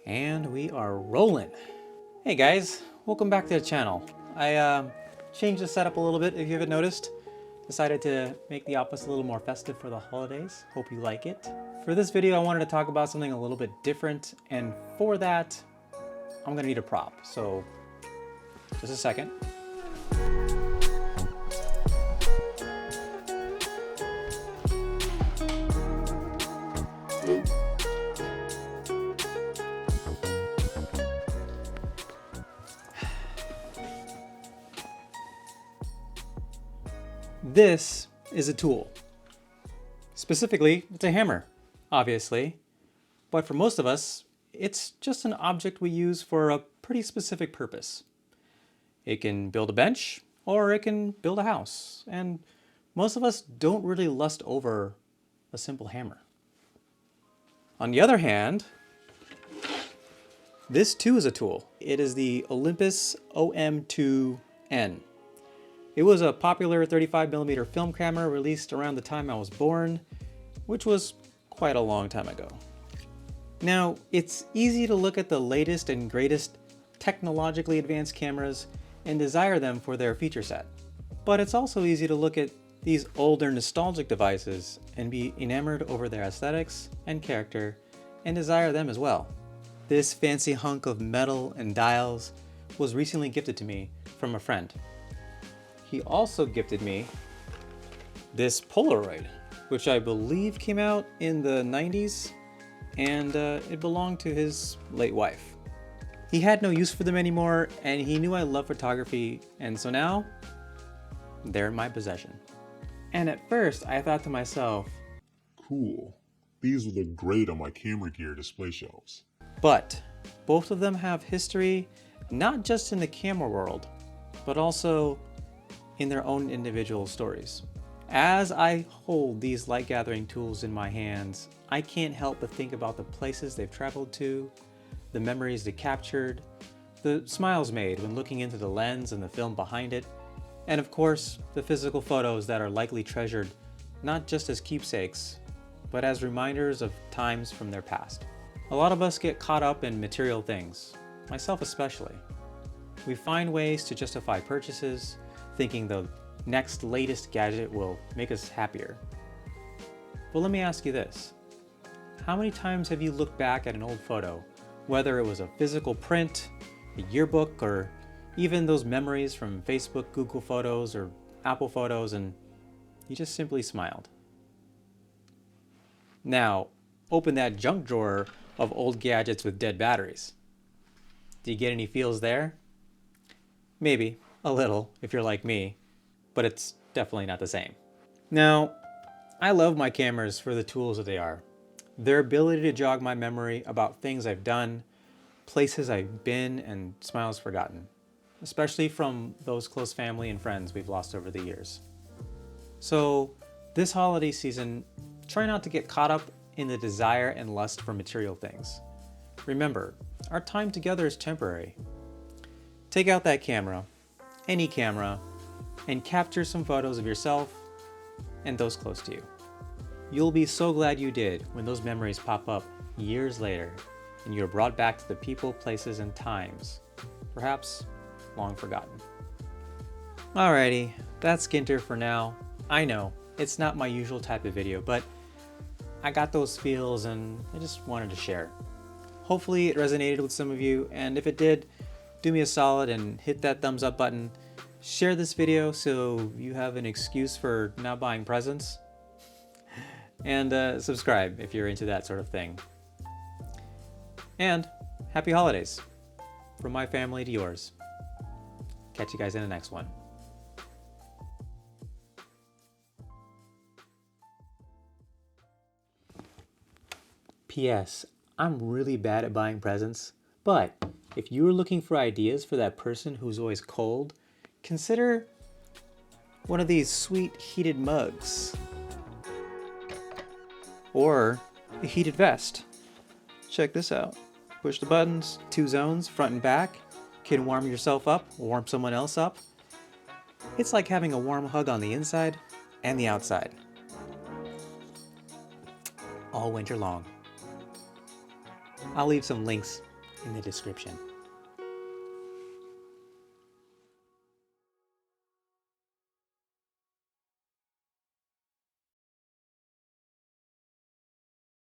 And we are rolling. Hey guys, welcome back to the channel. I changed the setup a little bit, if you haven't noticed. Decided to make the office a little more festive for the holidays. Hope you like it. For this video, I wanted to talk about something a little bit different, and for that, I'm gonna need a prop. So, just a second. This is a tool. Specifically, it's a hammer, obviously. But for most of us, it's just an object we use for a pretty specific purpose. It can build a bench, or it can build a house. And most of us don't really lust over a simple hammer. On the other hand, this too is a tool. It is the Olympus OM2N. It was a popular 35mm film camera released around the time I was born, which was quite a long time ago. Now, it's easy to look at the latest and greatest technologically advanced cameras and desire them for their feature set. But it's also easy to look at these older nostalgic devices and be enamored over their aesthetics and character and desire them as well. This fancy hunk of metal and dials was recently gifted to me from a friend. He also gifted me this Polaroid, which I believe came out in the 90s, and it belonged to his late wife. He had no use for them anymore, and he knew I love photography, and so now, they're in my possession. And at first, I thought to myself, cool, these would look great on my camera gear display shelves. But both of them have history, not just in the camera world, but also in their own individual stories. As I hold these light gathering tools in my hands, I can't help but think about the places they've traveled to, the memories they captured, the smiles made when looking into the lens and the film behind it, and of course, the physical photos that are likely treasured not just as keepsakes, but as reminders of times from their past. A lot of us get caught up in material things, myself especially. We find ways to justify purchases, thinking the next latest gadget will make us happier. But let me ask you this. How many times have you looked back at an old photo, whether it was a physical print, a yearbook, or even those memories from Facebook, Google Photos, or Apple Photos, and you just simply smiled? Now, open that junk drawer of old gadgets with dead batteries. Do you get any feels there? Maybe. A little, if you're like me, but it's definitely not the same. Now, I love my cameras for the tools that they are. Their ability to jog my memory about things I've done, places I've been, and smiles forgotten, especially from those close family and friends we've lost over the years. So, this holiday season, try not to get caught up in the desire and lust for material things. Remember, our time together is temporary. Take out that camera, any camera, and capture some photos of yourself and those close to you. You'll be so glad you did when those memories pop up years later and you're brought back to the people, places, and times, perhaps long forgotten. Alrighty, that's Skinter for now. I know, it's not my usual type of video, but I got those feels and I just wanted to share. Hopefully it resonated with some of you, and if it did, do me a solid and hit that thumbs up button. Share this video so you have an excuse for not buying presents. And subscribe if you're into that sort of thing. And happy holidays from my family to yours. Catch you guys in the next one. P.S. I'm really bad at buying presents, but if you are looking for ideas for that person who's always cold, consider one of these sweet heated mugs. Or a heated vest. Check this out. Push the buttons, 2 zones, front and back. Can warm yourself up, warm someone else up. It's like having a warm hug on the inside and the outside. All winter long. I'll leave some links in the description.